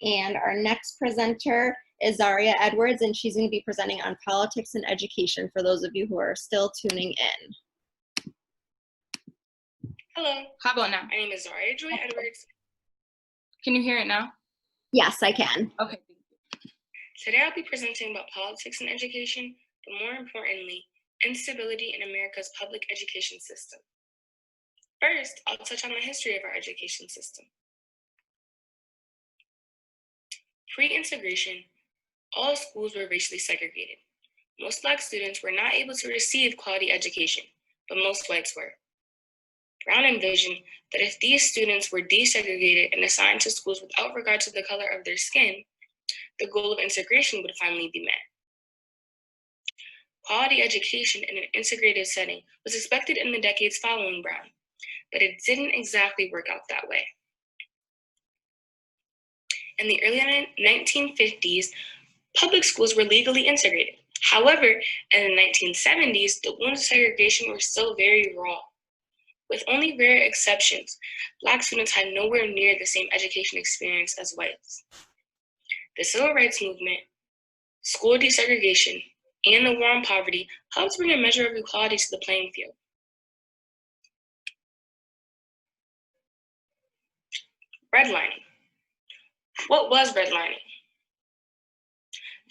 And our next presenter is Zaria Edwards, and she's going to be presenting on politics and education for those of you who are still tuning in. Hello, how about now? My name is Zaria Joy Edwards. Can you hear it now? Yes, I can. Okay. Today I'll be presenting about politics and education, but more importantly, instability in America's public education system. First, I'll touch on the history of our education system. Pre-integration, all schools were racially segregated. Most Black students were not able to receive quality education, but most whites were. Brown envisioned that if these students were desegregated and assigned to schools without regard to the color of their skin, the goal of integration would finally be met. Quality education in an integrated setting was expected in the decades following Brown, but it didn't exactly work out that way. In the early 1950s, public schools were legally integrated. However, in the 1970s, the wounds of segregation were still very raw. With only rare exceptions, Black students had nowhere near the same education experience as whites. The Civil Rights Movement, school desegregation, and the war on poverty helped bring a measure of equality to the playing field. Redlining. What was redlining?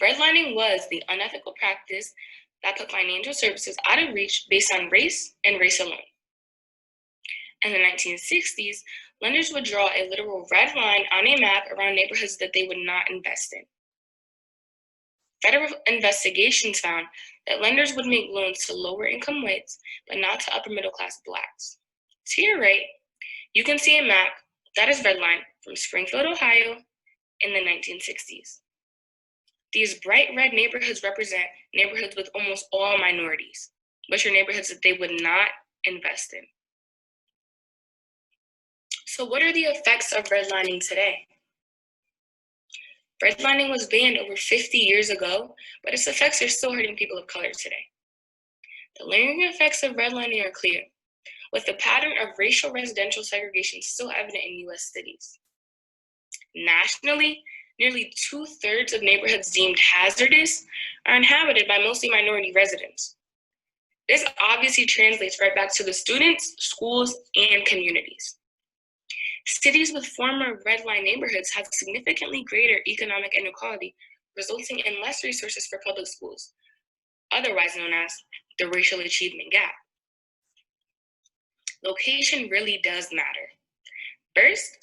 Redlining was the unethical practice that put financial services out of reach based on race and race alone. In the 1960s, lenders would draw a literal red line on a map around neighborhoods that they would not invest in. Federal investigations found that lenders would make loans to lower income whites, but not to upper middle class Blacks. To your right, you can see a map that is redlined from Springfield, Ohio in the 1960s. These bright red neighborhoods represent neighborhoods with almost all minorities, which are neighborhoods that they would not invest in. So what are the effects of redlining today? Redlining was banned over 50 years ago, but its effects are still hurting people of color today. The lingering effects of redlining are clear, with the pattern of racial residential segregation still evident in U.S. cities. Nationally, nearly 2/3 of neighborhoods deemed hazardous are inhabited by mostly minority residents. This obviously translates right back to the students, schools, and communities. Cities with former red line neighborhoods have significantly greater economic inequality, resulting in less resources for public schools, otherwise known as the racial achievement gap. Location really does matter. First,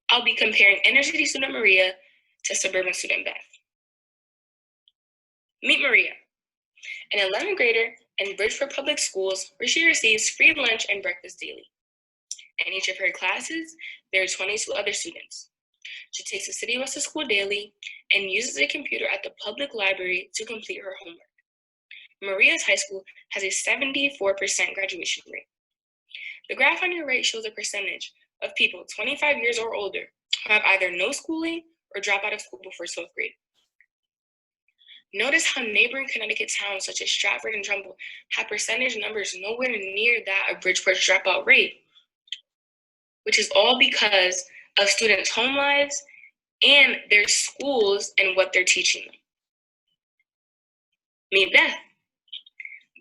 I'll be comparing inner city student Maria to suburban student Beth. Meet Maria, an 11th grader in Bridgeport Public Schools, where she receives free lunch and breakfast daily. In each of her classes, there are 22 other students. She takes a city bus to school daily and uses a computer at the public library to complete her homework. Maria's high school has a 74% graduation rate. The graph on your right shows a percentage of people 25 years or older who have either no schooling or drop out of school before 12th grade. Notice how neighboring Connecticut towns such as Stratford and Trumbull have percentage numbers nowhere near that of Bridgeport's dropout rate, which is all because of students' home lives and their schools and what they're teaching them. Meet Beth.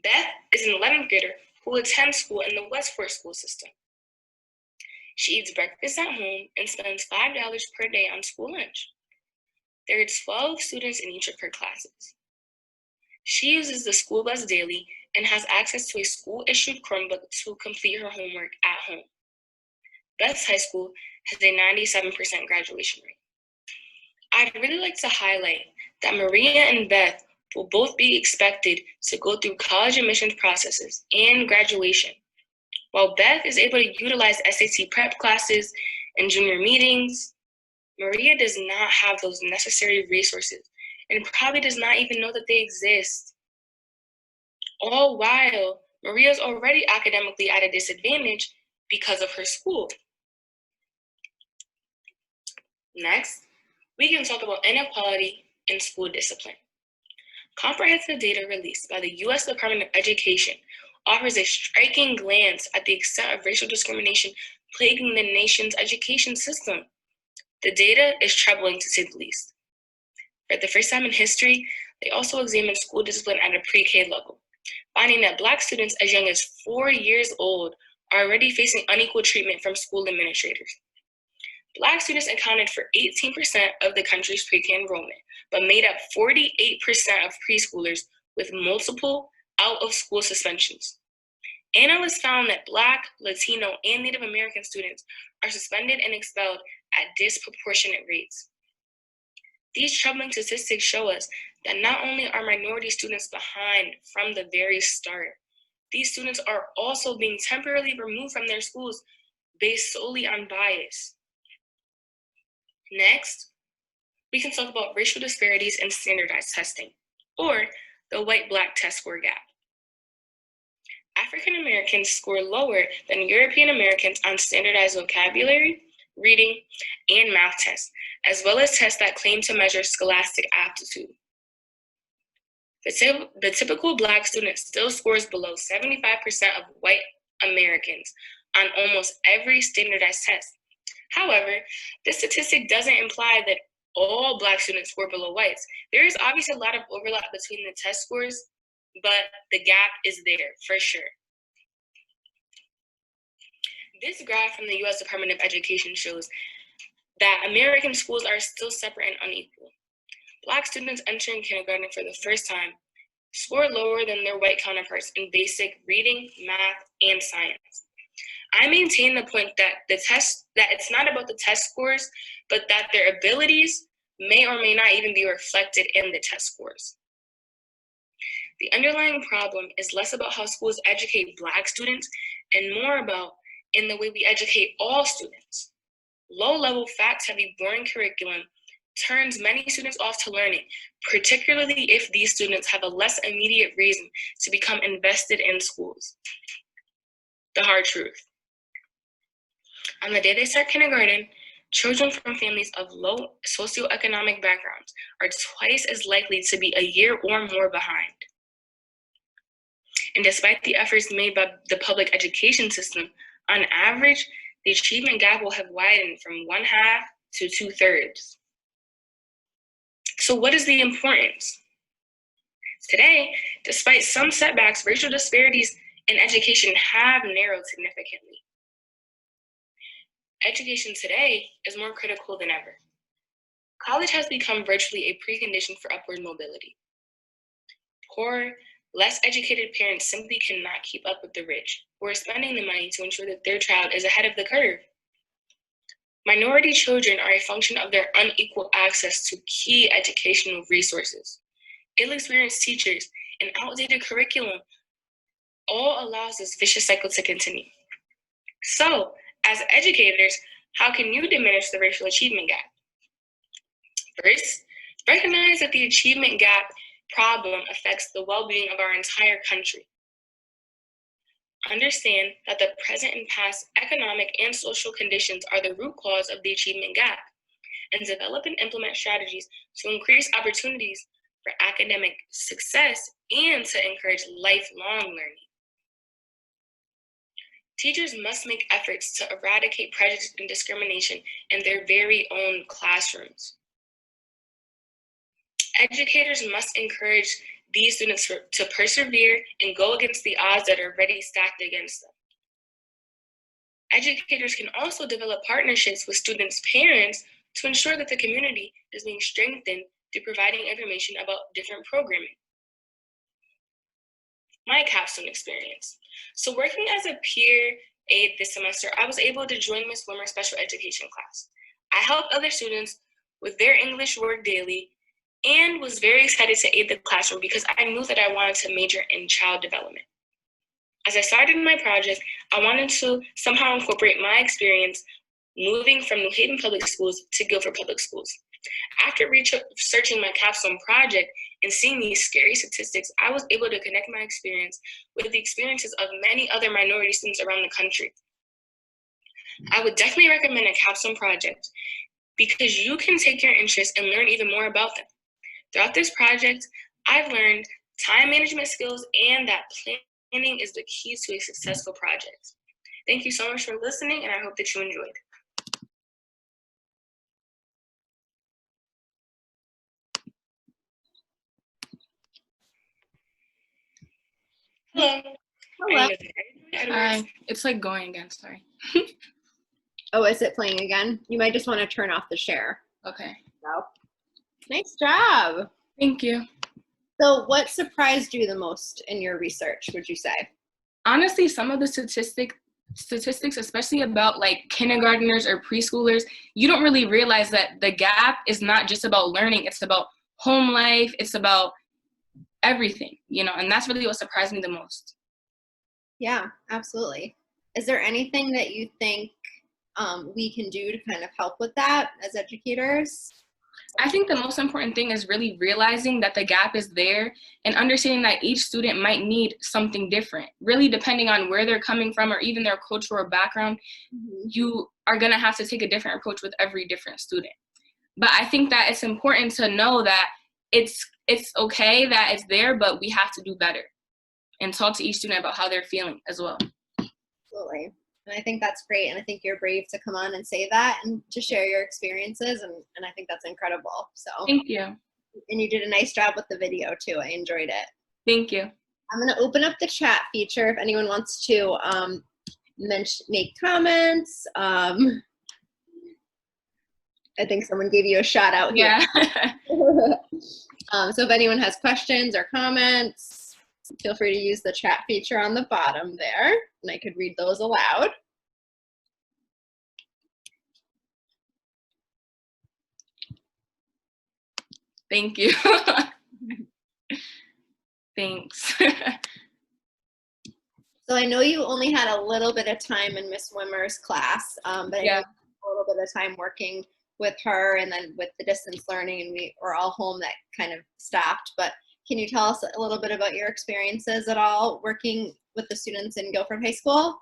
Beth is an 11th grader who attends school in the Westport school system. She eats breakfast at home and spends $5 per day on school lunch. There are 12 students in each of her classes. She uses the school bus daily and has access to a school-issued Chromebook to complete her homework at home. Beth's high school has a 97% graduation rate. I'd really like to highlight that Maria and Beth will both be expected to go through college admissions processes and graduation. While Beth is able to utilize SAT prep classes and junior meetings, Maria does not have those necessary resources and probably does not even know that they exist. All while Maria is already academically at a disadvantage because of her school. Next, we can talk about inequality in school discipline. Comprehensive data released by the U.S. Department of Education offers a striking glance at the extent of racial discrimination plaguing the nation's education system. The data is troubling to say the least. For the first time in history, they also examined school discipline at a pre-K level, finding that Black students as young as 4 years old are already facing unequal treatment from school administrators. Black students accounted for 18% of the country's pre-K enrollment, but made up 48% of preschoolers with multiple out-of-school suspensions. Analysts found that Black, Latino, and Native American students are suspended and expelled at disproportionate rates. These troubling statistics show us that not only are minority students behind from the very start, these students are also being temporarily removed from their schools based solely on bias. Next, we can talk about racial disparities in standardized testing, or the white-Black test score gap. African Americans score lower than European Americans on standardized vocabulary, reading, and math tests, as well as tests that claim to measure scholastic aptitude. The typical Black student still scores below 75% of white Americans on almost every standardized test. However, this statistic doesn't imply that all Black students score below whites. There is obviously a lot of overlap between the test scores, but the gap is there for sure. This graph from the US Department of Education shows that American schools are still separate and unequal. Black students entering kindergarten for the first time score lower than their white counterparts in basic reading, math, and science. I maintain the point that it's not about the test scores, but that their abilities may or may not even be reflected in the test scores. The underlying problem is less about how schools educate Black students and more about in the way we educate all students. Low-level, fact-heavy, boring curriculum turns many students off to learning, particularly if these students have a less immediate reason to become invested in schools. The hard truth. On the day they start kindergarten, children from families of low socioeconomic backgrounds are twice as likely to be a year or more behind. And despite the efforts made by the public education system, on average, the achievement gap will have widened from 1/2 to 2/3. So what is the importance? Today, despite some setbacks, racial disparities in education have narrowed significantly. Education today is more critical than ever. College has become virtually a precondition for upward mobility. Poor, less educated parents simply cannot keep up with the rich, who are spending the money to ensure that their child is ahead of the curve. Minority children are a function of their unequal access to key educational resources. Ill-experienced teachers and outdated curriculum all allows this vicious cycle to continue. So, as educators, how can you diminish the racial achievement gap? First, recognize that the achievement gap problem affects the well-being of our entire country. Understand that the present and past economic and social conditions are the root cause of the achievement gap, and develop and implement strategies to increase opportunities for academic success and to encourage lifelong learning. Teachers must make efforts to eradicate prejudice and discrimination in their very own classrooms. Educators must encourage these students to persevere and go against the odds that are already stacked against them. Educators can also develop partnerships with students' parents to ensure that the community is being strengthened through providing information about different programming. My Capstone experience. So working as a peer aide this semester, I was able to join Ms. Wilmer's special education class. I helped other students with their English work daily and was very excited to aid the classroom because I knew that I wanted to major in child development. As I started my project, I wanted to somehow incorporate my experience moving from New Haven Public Schools to Guilford Public Schools. After researching my capstone project and seeing these scary statistics, I was able to connect my experience with the experiences of many other minority students around the country. I would definitely recommend a capstone project because you can take your interests and learn even more about them. Throughout this project, I've learned time management skills and that planning is the key to a successful project. Thank you so much for listening, and I hope that you enjoyed. Hello. Hello. My name is Edwards. Hi. It's like going again, sorry. Oh, is it playing again? You might just want to turn off the share. Okay. No. Nice job. Thank you. So what surprised you the most in your research, would you say? Honestly, some of the statistics, especially about like kindergartners or preschoolers, you don't really realize that the gap is not just about learning, it's about home life, it's about everything, you know, and that's really what surprised me the most. Yeah, absolutely. Is there anything that you think we can do to kind of help with that as educators? I think the most important thing is really realizing that the gap is there and understanding that each student might need something different, really depending on where they're coming from or even their cultural background. You are going to have to take a different approach with every different student. But I think that it's important to know that it's okay that it's there, but we have to do better and talk to each student about how they're feeling as well. Absolutely. And I think that's great. And I think you're brave to come on and say that and to share your experiences. And I think that's incredible. So Thank you. And you did a nice job with the video too. I enjoyed it. Thank you. I'm going to open up the chat feature if anyone wants to make comments. I think someone gave you a shout out here. Yeah. So if anyone has questions or comments, feel free to use the chat feature on the bottom there, and I could read those aloud. Thank you. Thanks. So I know you only had a little bit of time in Miss Wimmer's class, but Yeah. I know a little bit of time working with her and then with the distance learning, and we were all home, that kind of stopped. But can you tell us a little bit about your experiences at all working with the students in Guilford High School?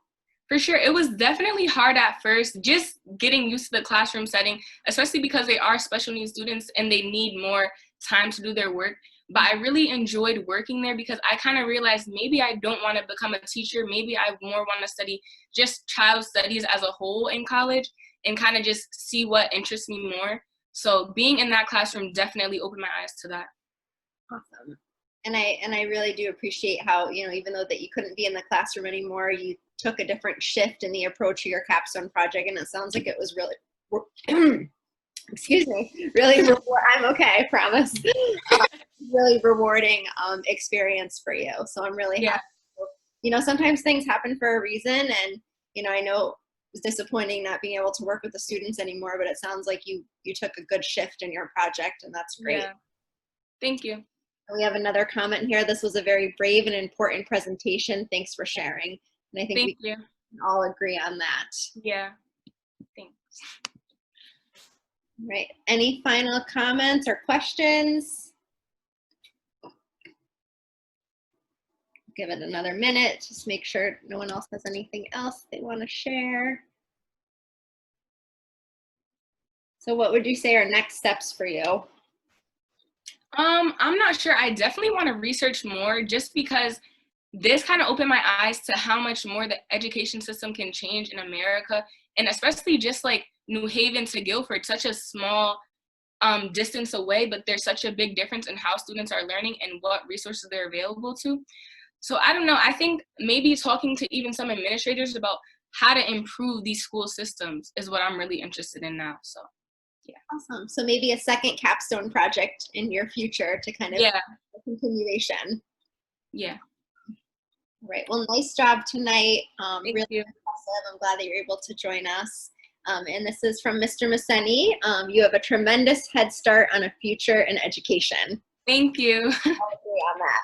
For sure. It was definitely hard at first, just getting used to the classroom setting, especially because they are special needs students and they need more time to do their work. But I really enjoyed working there because I kind of realized maybe I don't want to become a teacher. Maybe I more want to study just child studies as a whole in college and kind of just see what interests me more. So being in that classroom definitely opened my eyes to that. Awesome. And I really do appreciate how, you know, even though that you couldn't be in the classroom anymore, you took a different shift in the approach to your capstone project, and it sounds like it was really excuse me, really I'm okay, I promise. Really rewarding experience for you. So I'm really happy. You know, sometimes things happen for a reason, and you know, I know it was disappointing not being able to work with the students anymore, but it sounds like you took a good shift in your project, and that's great. Yeah. Thank you. We have another comment here. This was a very brave and important presentation. Thanks for sharing. And I think we can all agree on that. Yeah. Thanks. Right. Any final comments or questions? Give it another minute. Just make sure no one else has anything else they want to share. So what would you say are next steps for you? I'm not sure. I definitely want to research more just because this kind of opened my eyes to how much more the education system can change in America, and especially just like New Haven to Guilford, such a small distance away, but there's such a big difference in how students are learning and what resources they're available to. So I don't know, I think maybe talking to even some administrators about how to improve these school systems is what I'm really interested in now, so. Yeah. Awesome. So maybe a second capstone project in your future to kind of a continuation. Yeah. All right. Well, nice job tonight. Thank really you. impressive. I'm glad that you're able to join us. And this is from Mr. Maseni. You have a tremendous head start on a future in education. Thank you. I'll agree on that.